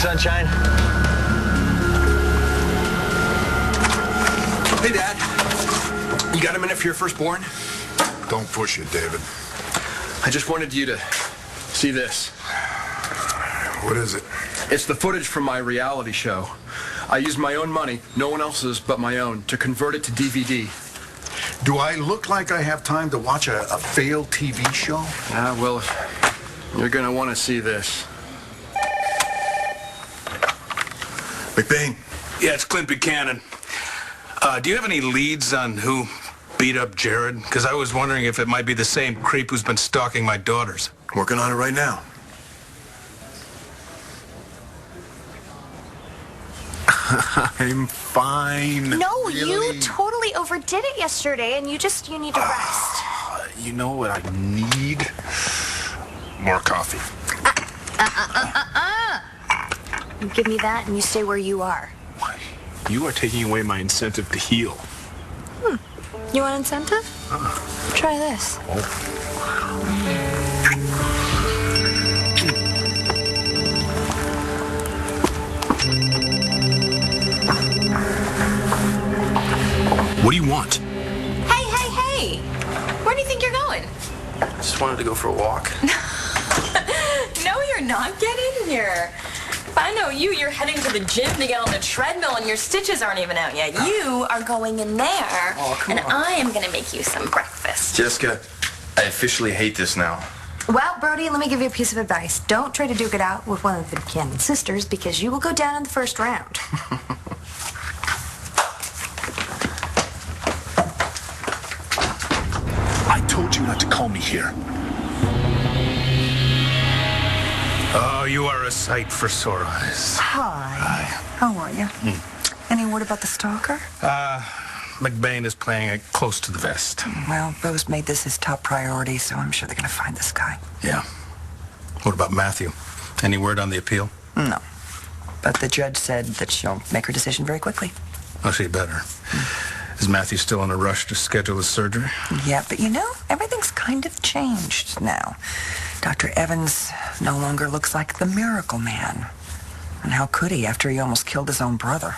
sunshine. Hey, Dad. You got a minute for your firstborn? Don't push it, David. I just wanted you to see this. What is it? It's the footage from my reality show. I used my own money, no one else's but my own, to convert it to DVD. Do I look like I have time to watch a failed TV show? Well, you're gonna want to see this. McBain. Yeah, it's Clint Buchanan. Do you have any leads on who beat up Jared? Because I was wondering if it might be the same creep who's been stalking my daughters. Working on it right now. I'm fine. No, really. you totally overdid it yesterday, and you need to rest. You know what I need? More coffee. You give me that, and you stay where you are. You are taking away my incentive to heal. You want incentive? Try this. What do you want? Hey! Where do you think you're going? Just wanted to go for a walk. No, you're not. Get in here. If I know you, you're heading to the gym to get on the treadmill and your stitches aren't even out yet. You are going in there, and I am going to make you some breakfast. Jessica, I officially hate this now. Well, Brody, let me give you a piece of advice. Don't try to duke it out with one of the Buchanan sisters, because you will go down in the first round. I told you not to call me here. Oh, you are a sight for sore eyes. Hi. How are you? Any word about the stalker? McBain is playing it close to the vest. Well, Rose made this his top priority, so I'm sure they're going to find this guy. Yeah. What about Matthew? Any word on the appeal? No. But the judge said that she'll make her decision very quickly. Oh, she better. Is Matthew still in a rush to schedule his surgery? Yeah, but you know, everything's kind of changed now. Dr. Evans no longer looks like the miracle man. And how could he after he almost killed his own brother?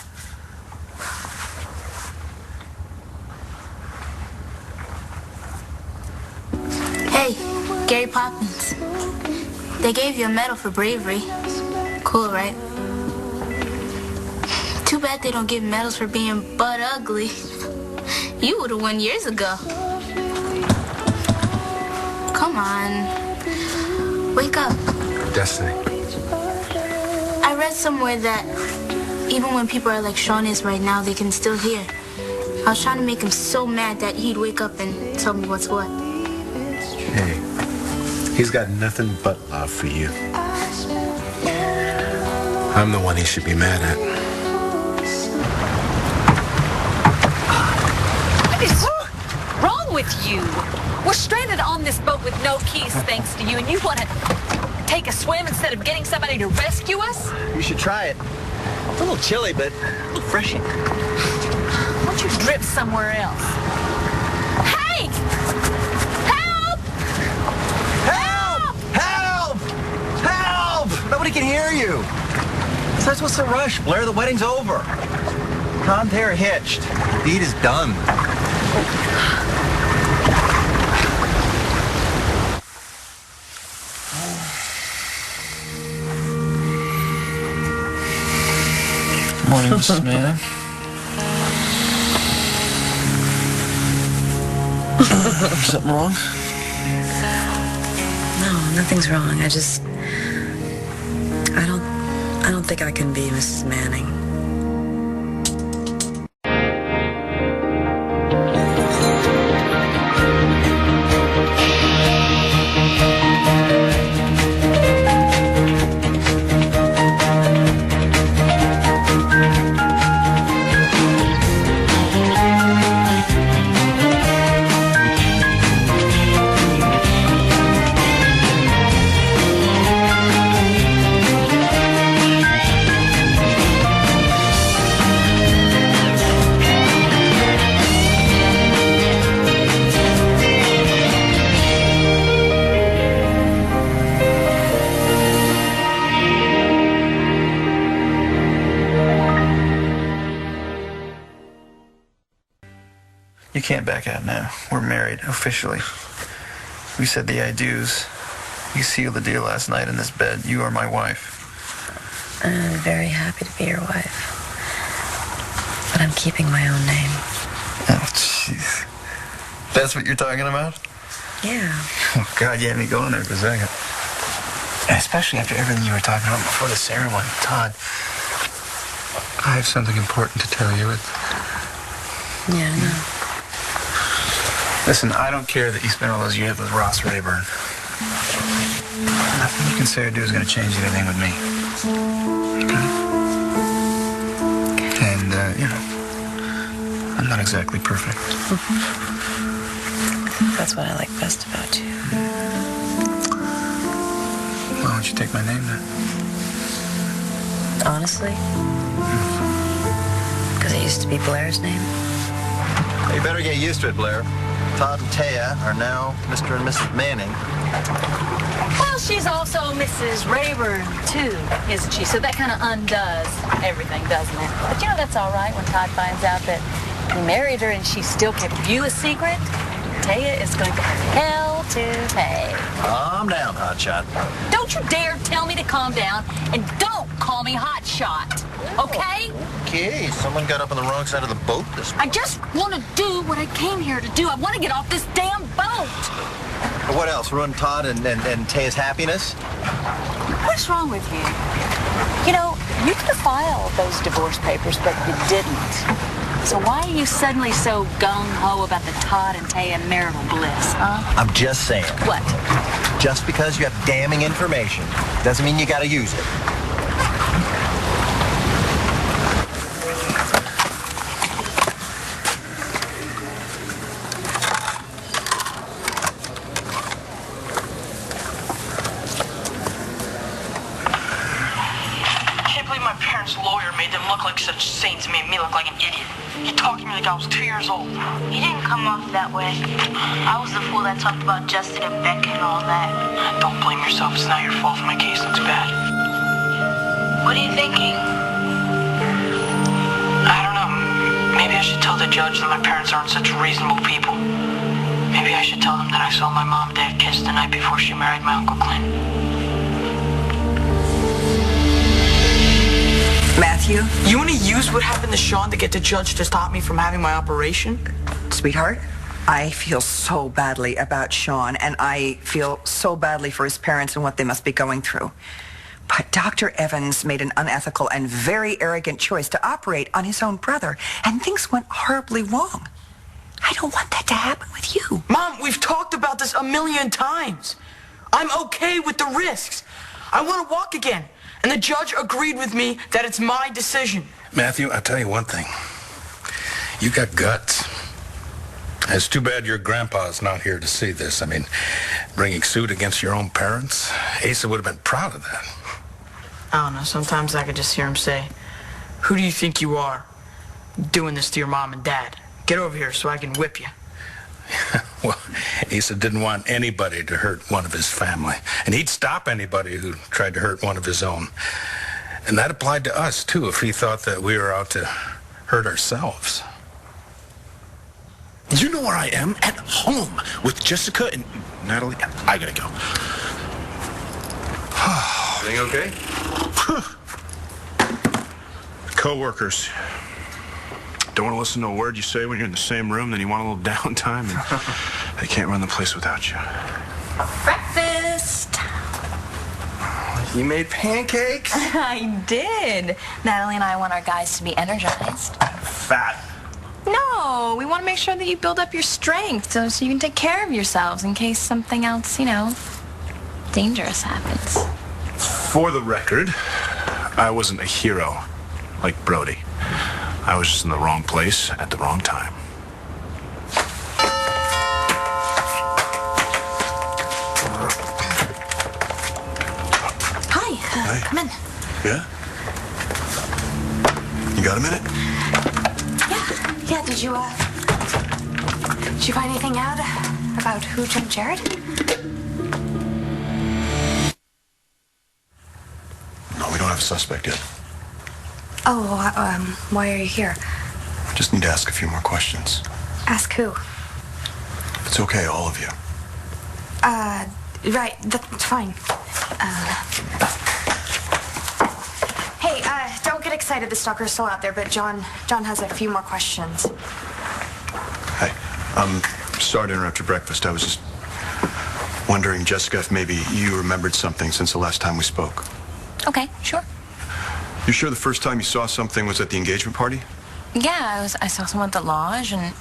Hey, Gary Poppins. They gave you a medal for bravery. Cool, right? Too bad they don't give medals for being butt ugly. You would have won years ago. Come on. Wake up. Destiny. I read somewhere that even when people are like Sean is right now, they can still hear. I was trying to make him so mad that he'd wake up and tell me what's what. Hey, he's got nothing but love for you. I'm the one he should be mad at. What is wrong with you? We're stranded on this boat with no keys thanks to you, and you want to take a swim instead of getting somebody to rescue us? You should try it. It's a little chilly, but refreshing. Why don't you drip somewhere else? Hey! Help! Help! Help! Help! Nobody can hear you. Besides, what's the rush, Blair? The wedding's over. Todd and Taya are hitched. The deed is done. Morning, Mrs. Manning. Something wrong? No, nothing's wrong. I don't think I can be Mrs. Manning. You can't back out now. We're married, officially. We said the I do's. We sealed the deal last night in this bed. You are my wife. I'm very happy to be your wife. But I'm keeping my own name. Oh, jeez. That's what you're talking about? Yeah. Oh, God, you had me going there for a second. Especially after everything you were talking about before the ceremony. Todd, I have something important to tell you. Yeah, I know. Listen, I don't care that you spent all those years with Ross Rayburn. Nothing you can say or do is going to change anything with me. Okay? And, I'm not exactly perfect. That's what I like best about you. Why don't you take my name then? Honestly? Because it used to be Blair's name. You better get used to it, Blair. Todd and Taya are now Mr. and Mrs. Manning. Well, she's also Mrs. Rayburn, too, isn't she? So that kind of undoes everything, doesn't it? But, that's all right when Todd finds out that he married her and she still kept you a secret. Taya is going to have hell to pay. Calm down, hotshot. Don't you dare tell me to calm down, and don't call me hotshot, okay? Okay, someone got up on the wrong side of the boat this morning. I just want to do what I came here to do. I want to get off this damn boat. What else? Ruin Todd and Taya's happiness? What's wrong with you? You could have filed those divorce papers, but you didn't. So why are you suddenly so gung-ho about the Todd and Taya marital bliss, huh? I'm just saying. What? Just because you have damning information doesn't mean you gotta use it. I was 2 years old. He didn't come off that way. I was the fool that talked about Justin and Beck and all that. Don't blame yourself. It's not your fault if my case looks bad. What are you thinking? I don't know. Maybe I should tell the judge that my parents aren't such reasonable people. Maybe I should tell them that I saw my mom and dad kiss the night before she married my Uncle Clint. Matthew? You want to use what happened to Sean to get the judge to stop me from having my operation? Sweetheart, I feel so badly about Sean, and I feel so badly for his parents and what they must be going through. But Dr. Evans made an unethical and very arrogant choice to operate on his own brother, and things went horribly wrong. I don't want that to happen with you. Mom, we've talked about this 1,000,000 times. I'm okay with the risks. I want to walk again. And the judge agreed with me that it's my decision. Matthew, I'll tell you one thing. You got guts. It's too bad your grandpa's not here to see this. I mean, bringing suit against your own parents, Asa would have been proud of that. I don't know. Sometimes I could just hear him say, "Who do you think you are, doing this to your mom and dad? Get over here so I can whip you." Well, Asa didn't want anybody to hurt one of his family. And he'd stop anybody who tried to hurt one of his own. And that applied to us, too, if he thought that we were out to hurt ourselves. You know where I am? At home with Jessica and Natalie. I gotta go. Everything okay? Co-workers. Don't want to listen to a word you say when you're in the same room, then you want a little downtime, and they can't run the place without you. Breakfast. You made pancakes? I did. Natalie and I want our guys to be energized. Fat. No, we want to make sure that you build up your strength so you can take care of yourselves in case something else, dangerous happens. For the record, I wasn't a hero like Brody. I was just in the wrong place at the wrong time. Hi, come in. Yeah? You got a minute? Yeah, did you find anything out about who jumped Jared? No, we don't have a suspect yet. Oh, why are you here? Just need to ask a few more questions. Ask who? It's okay, all of you. Right, that's fine. Hey, don't get excited. The stalker's still out there, but John has a few more questions. Hey, sorry to interrupt your breakfast. I was just wondering, Jessica, if maybe you remembered something since the last time we spoke. Okay, sure. You sure the first time you saw something was at the engagement party? Yeah, I saw someone at the lodge, and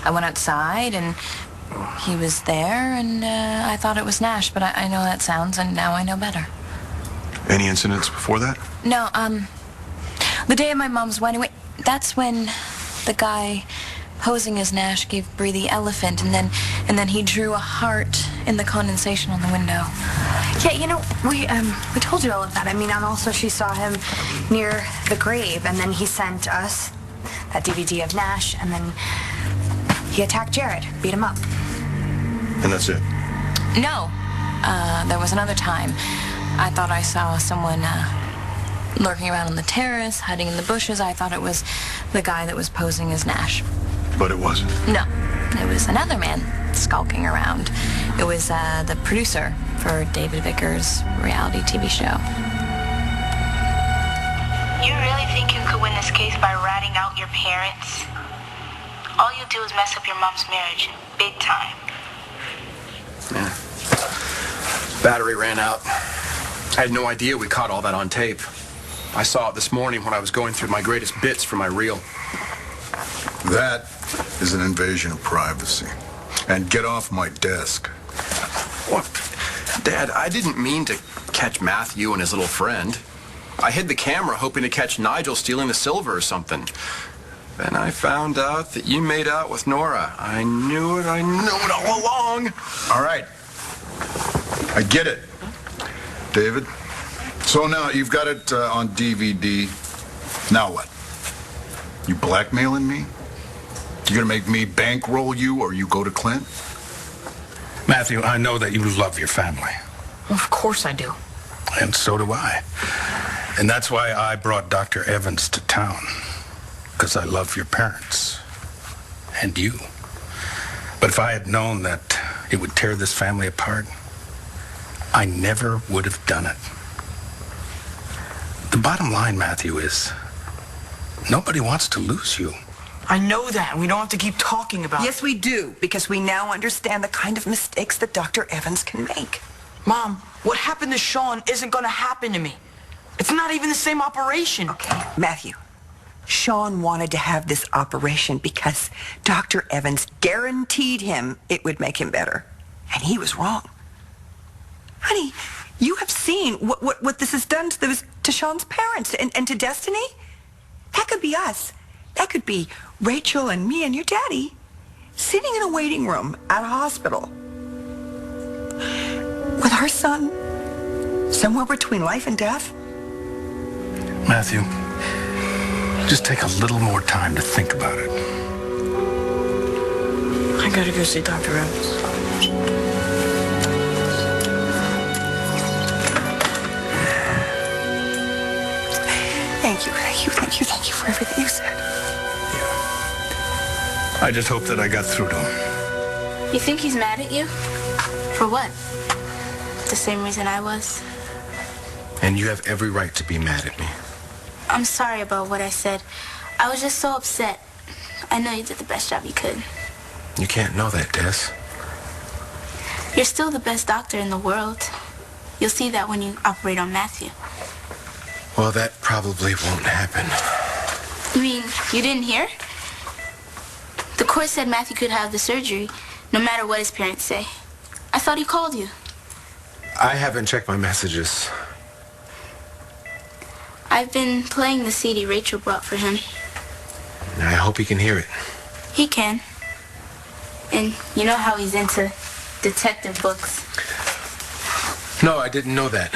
I went outside, and he was there, and I thought it was Nash, but I know that sounds, and now I know better. Any incidents before that? No, the day of my mom's wedding, that's when the guy posing as Nash gave Bree the elephant, and then he drew a heart in the condensation on the window. Yeah, you know, we told you all of that. I mean, and also she saw him near the grave, and then he sent us that DVD of Nash, and then he attacked Jared, beat him up. And that's it? No, there was another time. I thought I saw someone lurking around on the terrace, hiding in the bushes. I thought it was the guy that was posing as Nash. But it wasn't? No, it was another man skulking around. It was the producer for David Vickers' reality TV show. You really think you could win this case by ratting out your parents? All you do is mess up your mom's marriage, big time. Yeah. Battery ran out. I had no idea we caught all that on tape. I saw it this morning when I was going through my greatest bits for my reel. That is an invasion of privacy. And get off my desk. What? Dad, I didn't mean to catch Matthew and his little friend. I hid the camera hoping to catch Nigel stealing the silver or something. Then I found out that you made out with Nora. I knew it all along. All right. I get it. David? So now you've got it on DVD. Now what? You blackmailing me? You gonna make me bankroll you or you go to Clint? Matthew, I know that you love your family. Of course I do. And so do I. And that's why I brought Dr. Evans to town. Because I love your parents. And you. But if I had known that it would tear this family apart, I never would have done it. The bottom line, Matthew, is nobody wants to lose you. I know that, and we don't have to keep talking about it. Yes, we do, because we now understand the kind of mistakes that Dr. Evans can make. Mom, what happened to Sean isn't going to happen to me. It's not even the same operation. Okay, Matthew, Sean wanted to have this operation because Dr. Evans guaranteed him it would make him better. And he was wrong. Honey, you have seen what this has done to Sean's parents and to Destiny. That could be us. That could be Rachel and me and your daddy sitting in a waiting room at a hospital with our son somewhere between life and death. Matthew, just take a little more time to think about it. I gotta go see Dr. Evans. Thank you for everything you said. I just hope that I got through to him. You think he's mad at you? For what? The same reason I was. And you have every right to be mad at me. I'm sorry about what I said. I was just so upset. I know you did the best job you could. You can't know that, Des. You're still the best doctor in the world. You'll see that when you operate on Matthew. Well, that probably won't happen. You mean you didn't hear? The court said Matthew could have the surgery no matter what his parents say. I thought he called you. I haven't checked my messages. I've been playing the CD Rachel brought for him. I hope he can hear it. He can. And you know how he's into detective books. No, I didn't know that.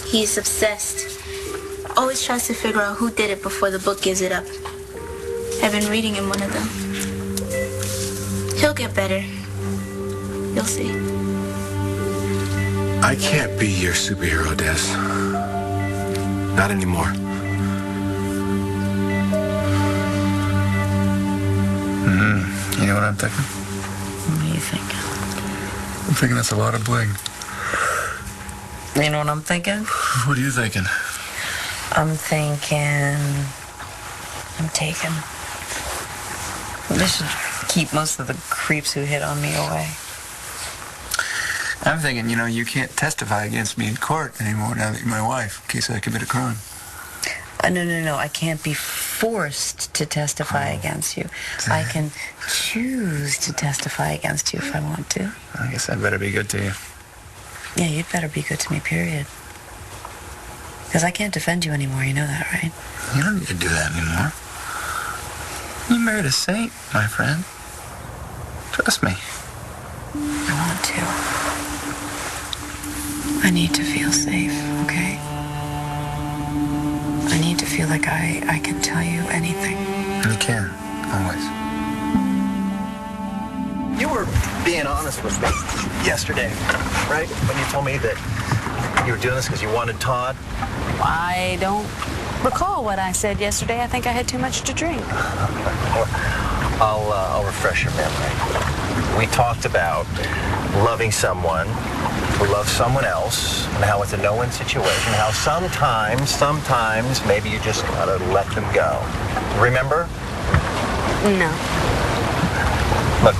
He's obsessed. Always tries to figure out who did it before the book gives it up. I've been reading him one of them. He'll get better. You'll see. I can't be your superhero, Des. Not anymore. You know what I'm thinking? What are you thinking? I'm thinking that's a lot of bling. You know what I'm thinking? What are you thinking? I'm thinking... I'm taken. This should keep most of the creeps who hit on me away. I'm thinking, you know, you can't testify against me in court anymore now that you're my wife, in case I commit a crime. No. I can't be forced to testify against you. I can choose to testify against you if I want to. I guess I'd better be good to you. Yeah, you'd better be good to me, period. Because I can't defend you anymore, you know that, right? You don't need to do that anymore. You married a saint, my friend. Trust me. I want to. I need to feel safe, okay? I need to feel like I can tell you anything. You can, always. You were being honest with me yesterday, right? When you told me that you were doing this because you wanted Todd. I don't recall what I said yesterday. I think I had too much to drink. I'll refresh your memory. We talked about loving someone who loves someone else, and how it's a no-win situation, how sometimes, maybe you just gotta let them go. Remember? No. Look,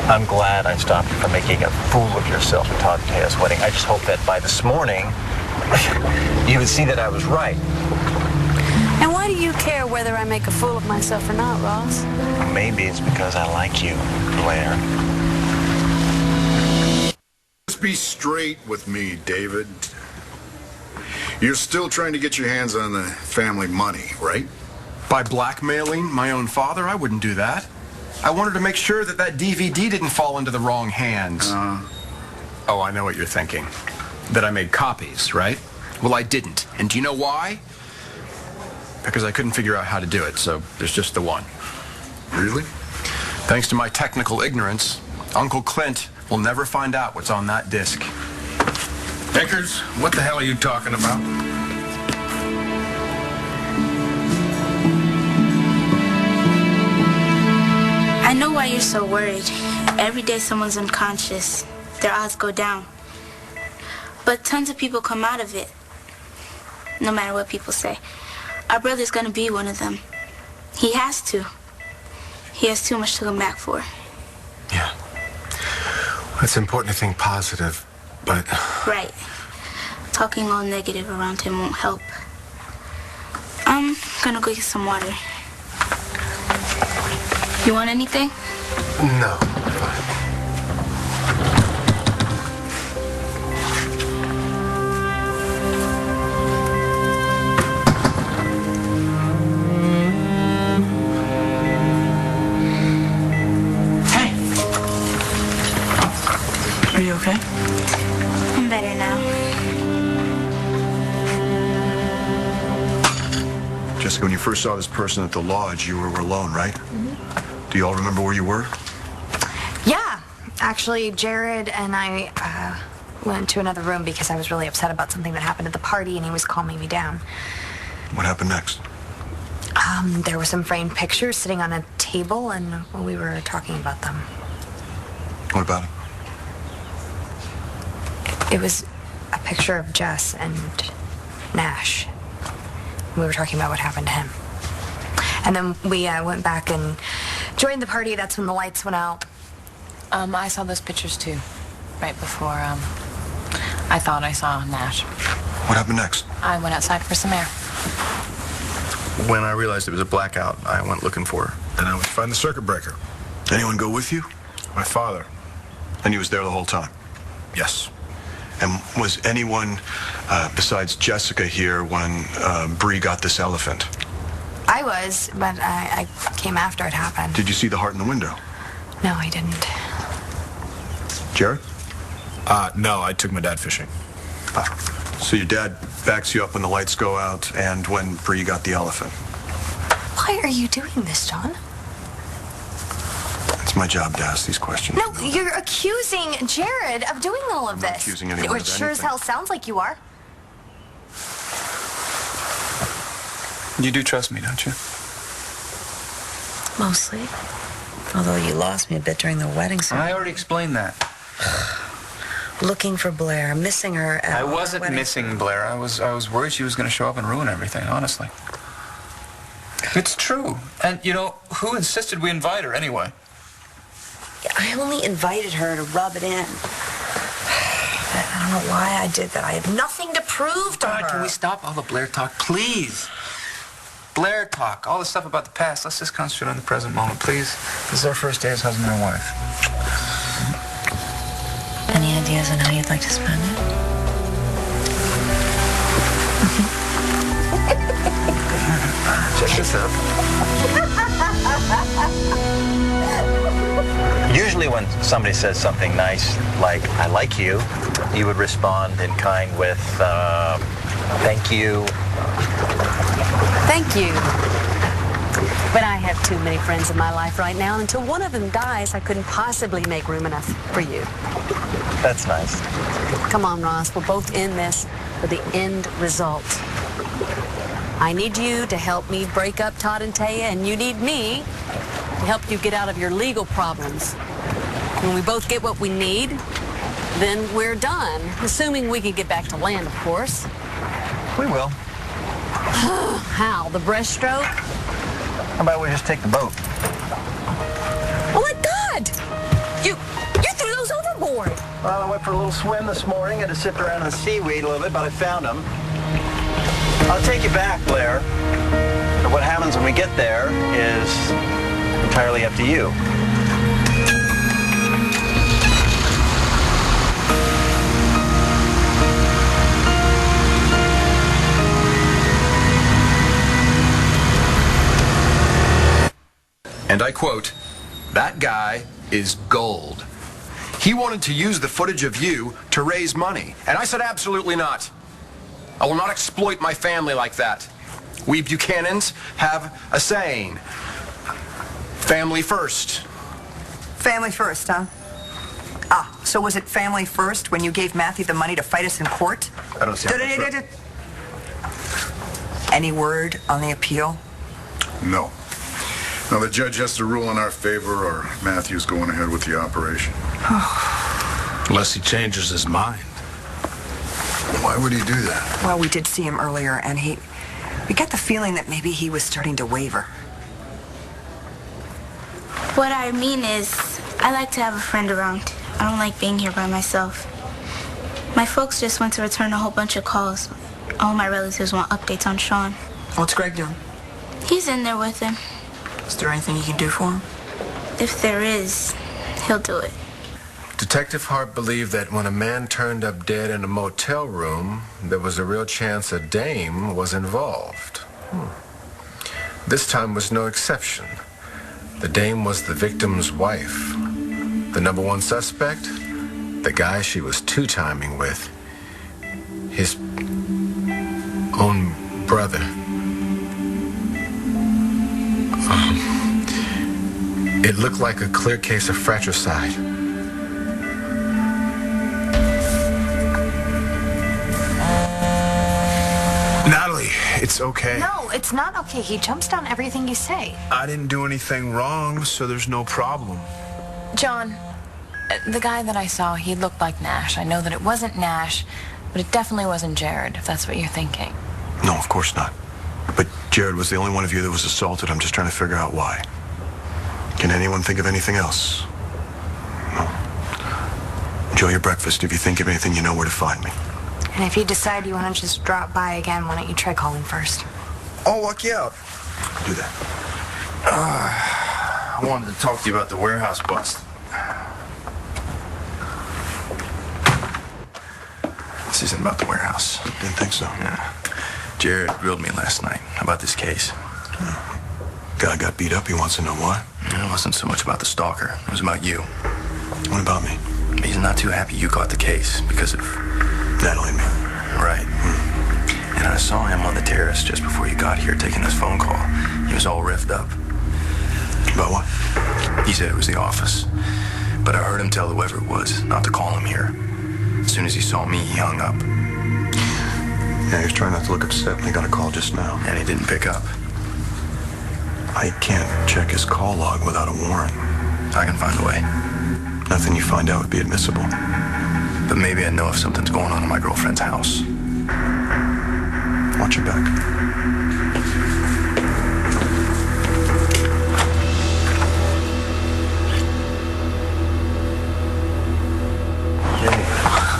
I'm glad I stopped you from making a fool of yourself at Todd and Taya's wedding. I just hope that by this morning, you would see that I was right. And why do you care whether I make a fool of myself or not, Ross? Maybe it's because I like you, Blair. Let's be straight with me, David. You're still trying to get your hands on the family money, right? By blackmailing my own father, I wouldn't do that. I wanted to make sure that that DVD didn't fall into the wrong hands. Oh, I know what you're thinking. That I made copies, right? Well, I didn't. And do you know why? Because I couldn't figure out how to do it, so there's just the one. Really? Thanks to my technical ignorance, Uncle Clint will never find out what's on that disc. Vickers, what the hell are you talking about? I know why you're so worried. Every day someone's unconscious, their odds go down. But tons of people come out of it, no matter what people say. Our brother's gonna be one of them. He has to. He has too much to come back for. Yeah. Well, it's important to think positive, but... Right. Talking all negative around him won't help. I'm gonna go get some water. You want anything? No. Hey. Are you okay? I'm better now. Jessica, when you first saw this person at the lodge, you were alone, right? Do you all remember where you were? Yeah. Actually, Jared and I went to another room because I was really upset about something that happened at the party, and he was calming me down. What happened next? There were some framed pictures sitting on a table, and we were talking about them. What about him? It was a picture of Jess and Nash. We were talking about what happened to him. And then we went back and joined the party. That's when the lights went out. I saw those pictures too, right before, I thought I saw Nash. What happened next? I went outside for some air. When I realized it was a blackout, I went looking for her. And I went to find the circuit breaker. Anyone go with you? My father. And he was there the whole time? Yes. And was anyone besides Jessica here when Bree got this elephant? I was, but I came after it happened. Did you see the heart in the window? No, I didn't. Jared? No, I took my dad fishing. So your dad backs you up when the lights go out and when Bree got the elephant? Why are you doing this, John? It's my job to ask these questions. No, you're accusing Jared of doing all of I'm not this. accusing anyone It of sure as anything. hell sounds like you are. You do trust me, don't you? Mostly. Although you lost me a bit during the wedding ceremony. I already explained that. Looking for Blair, missing her at I wasn't missing Blair. I was worried she was going to show up and ruin everything, honestly. It's true. And, you know, who insisted we invite her anyway? I only invited her to rub it in. I don't know why I did that. I have nothing to prove to her. Can we stop all the Blair talk, please? Blair talk, all the stuff about the past. Let's just concentrate on the present moment, please. This is our first day as husband and wife. Any ideas on how you'd like to spend it? Check this out. Usually when somebody says something nice, like, I like you, you would respond in kind with, thank you. Thank you. But I have too many friends in my life right now. Until one of them dies, I couldn't possibly make room enough for you. That's nice. Come on, Ross. We're both in this for the end result. I need you to help me break up Todd and Taya, and you need me to help you get out of your legal problems. When we both get what we need, then we're done. Assuming we can get back to land, of course. We will. How? The breaststroke? How about we just take the boat? Oh my God! You threw those overboard! Well, I went for a little swim this morning. Had to sit around in the seaweed a little bit, but I found them. I'll take you back, Blair. But what happens when we get there is entirely up to you. And I quote, "That guy is gold. He wanted to use the footage of you to raise money." And I said, absolutely not. I will not exploit my family like that. We Buchanans have a saying, family first. Family first, huh? Ah, so was it family first when you gave Matthew the money to fight us in court? I don't see how that's right. Any word on the appeal? No. Now, the judge has to rule in our favor, or Matthew's going ahead with the operation. Unless he changes his mind. Why would he do that? Well, we did see him earlier, and we got the feeling that maybe he was starting to waver. What I mean is, I like to have a friend around. I don't like being here by myself. My folks just went to return a whole bunch of calls. All my relatives want updates on Sean. What's Greg doing? He's in there with him. Is there anything you can do for him? If there is, he'll do it. Detective Hart believed that when a man turned up dead in a motel room, there was a real chance a dame was involved. This time was no exception. The dame was the victim's wife. The number one suspect, the guy she was two-timing with, his own brother. It looked like a clear case of fratricide. Natalie, it's okay. No, it's not okay. He jumps down everything you say. I didn't do anything wrong, so there's no problem. John, the guy that I saw, he looked like Nash. I know that it wasn't Nash, but it definitely wasn't Jared, if that's what you're thinking. No, of course not. But Jared was the only one of you that was assaulted. I'm just trying to figure out why. Can anyone think of anything else? No. Enjoy your breakfast. If you think of anything, you know where to find me. And if you decide you want to just drop by again, why don't you try calling first? I'll walk you out. Do that. I wanted to talk to you about the warehouse bust. This isn't about the warehouse. Didn't think so. Yeah. Jared grilled me last night about this case. Guy got beat up. He wants to know why. It wasn't so much about the stalker. It was about you. What about me? He's not too happy you caught the case because of Natalie and me. Right. And I saw him on the terrace just before you got here taking this phone call. He was all riffed up. About what? He said it was the office. But I heard him tell whoever it was not to call him here. As soon as he saw me, he hung up. Yeah, he was trying not to look upset when he got a call just now. And he didn't pick up. I can't check his call log without a warrant. I can find a way. Nothing you find out would be admissible. But maybe I know if something's going on in my girlfriend's house. Watch your back.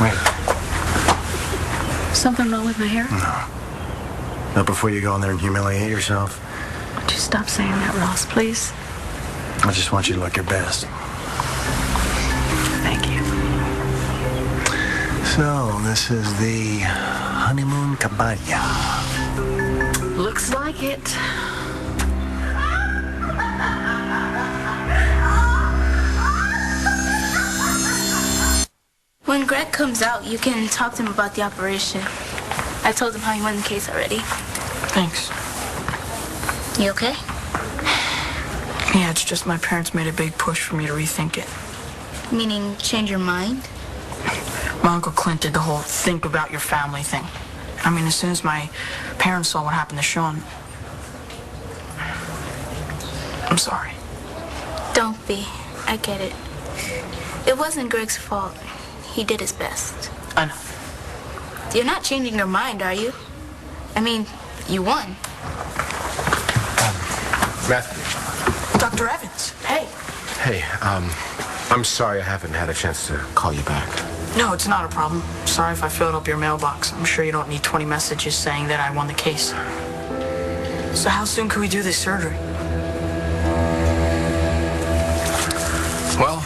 Wait. Something wrong with my hair? No. Not before you go in there and humiliate yourself. Would you stop saying that, Ross, please? I just want you to look your best. Thank you. So, this is the honeymoon cabana. Looks like it. When Greg comes out, you can talk to him about the operation. I told him how he won the case already. Thanks. You okay? Yeah, it's just my parents made a big push for me to rethink it. Meaning change your mind? My Uncle Clint did the whole think about your family thing. I mean, as soon as my parents saw what happened to Sean, I'm sorry. Don't be. I get it. It wasn't Greg's fault. He did his best. I know. You're not changing your mind, are you? I mean, you won. Matthew. Dr. Evans, hey. Hey, I'm sorry I haven't had a chance to call you back. No, it's not a problem. Sorry if I filled up your mailbox. I'm sure you don't need 20 messages saying that I won the case. So how soon can we do this surgery? Well,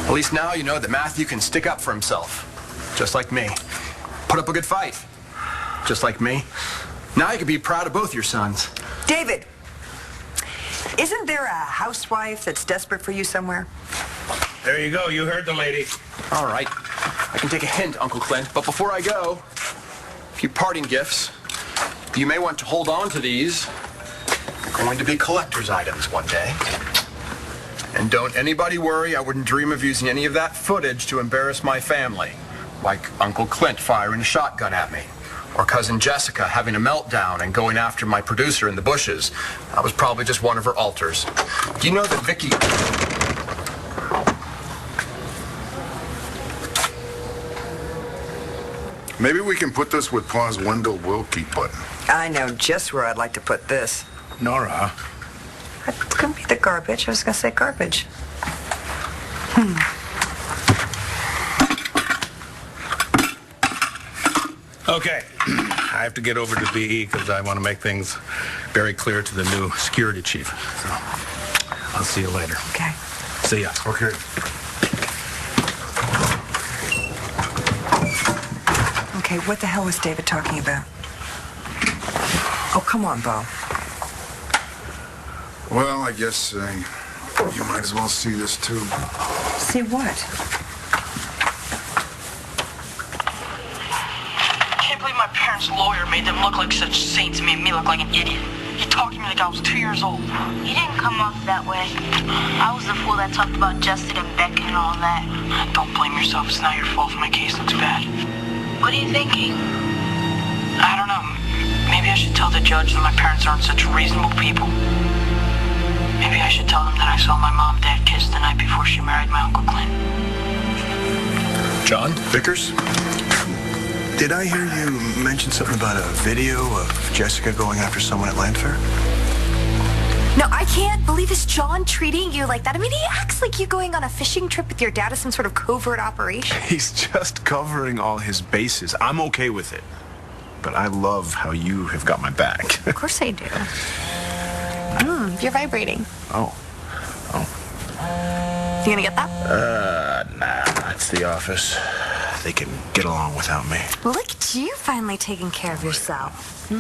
at least now you know that Matthew can stick up for himself. Just like me. Put up a good fight. Just like me. Now you can be proud of both your sons. David, isn't there a housewife that's desperate for you somewhere? There you go. You heard the lady. All right. I can take a hint, Uncle Clint. But before I go, a few parting gifts. You may want to hold on to these. They're going to be collector's items one day. And don't anybody worry, I wouldn't dream of using any of that footage to embarrass my family. Like Uncle Clint firing a shotgun at me. Or Cousin Jessica having a meltdown and going after my producer in the bushes. That was probably just one of her alters. Do you know that Vicky... Maybe we can put this with Pa's Wendell Wilkie button. I know just where I'd like to put this. Nora. It's going to be the garbage. I was going to say garbage. Okay. I have to get over to BE because I want to make things very clear to the new security chief. So, I'll see you later. Okay. See ya. Okay. Okay, what the hell was David talking about? Oh, come on, Bo. Well, I guess you might as well see this too. See what? I can't believe my parents' lawyer made them look like such saints and made me look like an idiot. He talked to me like I was 2 years old. You didn't come off that way. I was the fool that talked about Justin and Beck and all that. Don't blame yourself. It's not your fault if my case looks bad. What are you thinking? I don't know. Maybe I should tell the judge that my parents aren't such reasonable people. Maybe I should tell them that I saw my mom and dad kiss the night before she married my Uncle Clint. John Vickers? Did I hear you mention something about a video of Jessica going after someone at Landfair? No, I can't believe is John treating you like that. I mean, he acts like you going on a fishing trip with your dad is some sort of covert operation. He's just covering all his bases. I'm okay with it. But I love how you have got my back. Of course I do. You're vibrating. Oh. You gonna get that? Nah, it's the office. They can get along without me. Look at you finally taking care of yourself. Are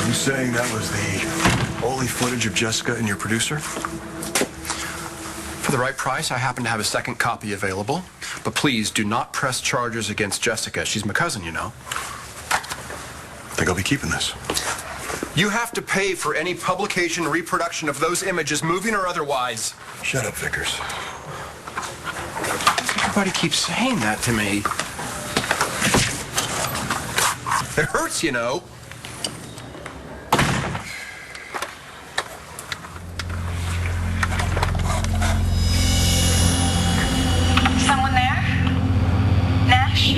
you saying that was the only footage of Jessica and your producer? For the right price, I happen to have a second copy available. But please do not press charges against Jessica. She's my cousin, you know. I think I'll be keeping this. You have to pay for any publication, reproduction of those images, moving or otherwise. Shut up, Vickers. Everybody keeps saying that to me. It hurts, you know. Someone there? Nash?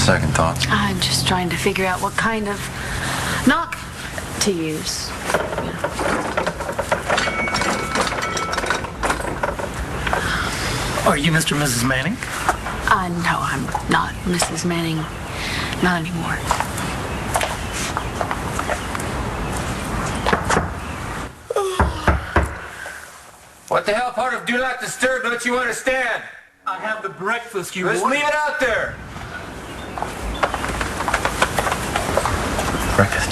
Second thoughts. I'm just trying to figure out what kind of knock to use. Are you Mr. and Mrs. Manning? No, I'm not Mrs. Manning. Not anymore. What the hell part of do not disturb don't you understand? I have the breakfast you Just ordered. leave it out there. Breakfast.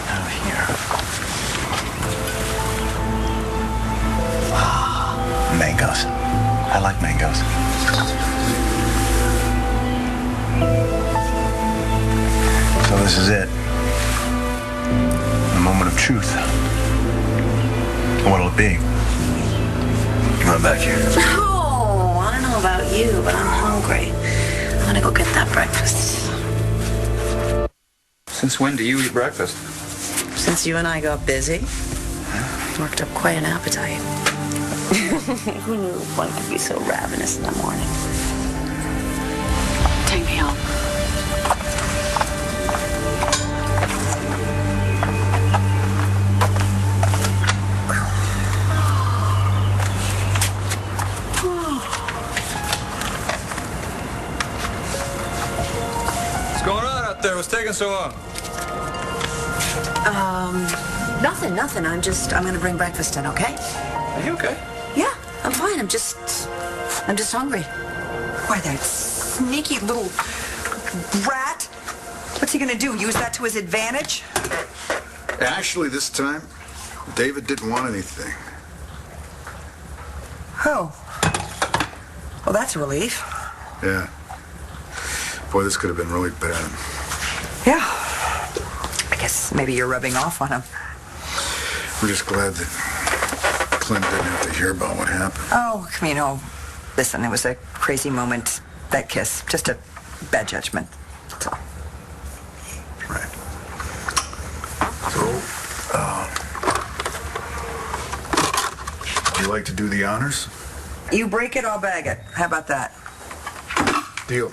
Out here. Mangoes. I like mangoes. So this is it. The moment of truth. What'll it be? Come on back here. Oh, I don't know about you, but I'm hungry. I'm gonna go get that breakfast. Since when do you eat breakfast? Since you and I got busy, worked up quite an appetite. Who knew one could be so ravenous in the morning? Take me home. What's going on out there? What's taking so long? Nothing. I'm gonna bring breakfast in, okay? Are you okay? Yeah, I'm fine. I'm just hungry. Why, that sneaky little rat. What's he gonna do? Use that to his advantage? Actually, this time, David didn't want anything. Oh. Well, that's a relief. Yeah. Boy, this could have been really bad. Yeah. I guess maybe you're rubbing off on him. We're just glad that Clint didn't have to hear about what happened. Oh, Camino, listen, it was a crazy moment. That kiss. Just a bad judgment. That's all. Right. So, you like to do the honors? You break it, I'll bag it. How about that? Deal.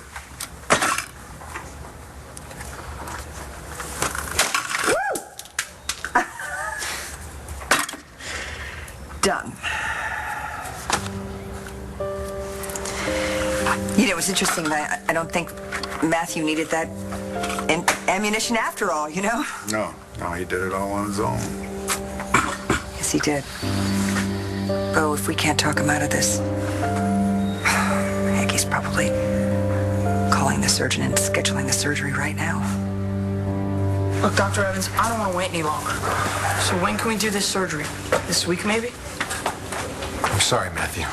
Done. You know, it's interesting. I don't think Matthew needed that ammunition after all, you know? No, he did it all on his own. Yes, he did. Bo, if we can't talk him out of this, heck, he's probably calling the surgeon and scheduling the surgery right now. Look, Dr. Evans, I don't want to wait any longer. So when can we do this surgery? This week, maybe? I'm sorry, Matthew.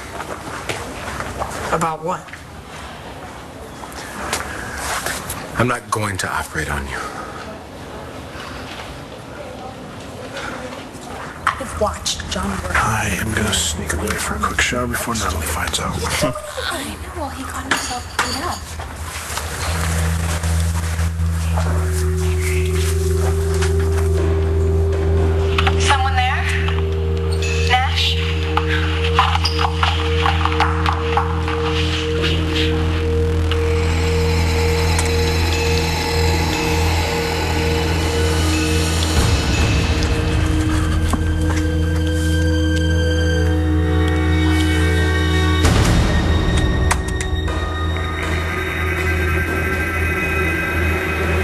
About what? I'm not going to operate on you. I've watched John work. I am gonna sneak away for a quick shower before Natalie finds out. I know. Well, he got himself beat up. Someone there? Nash?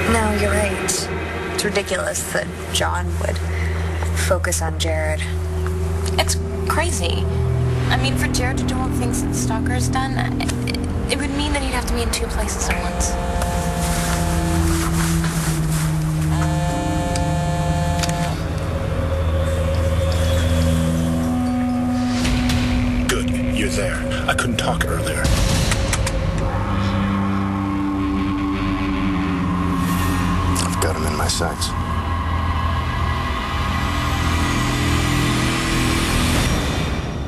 No, you're right. It's ridiculous that John would focus on Jared. It's crazy. I mean, for Jared to do all the things that the stalker has done, it would mean that he'd have to be in two places at once. Good, you're there. I couldn't talk earlier. Besides,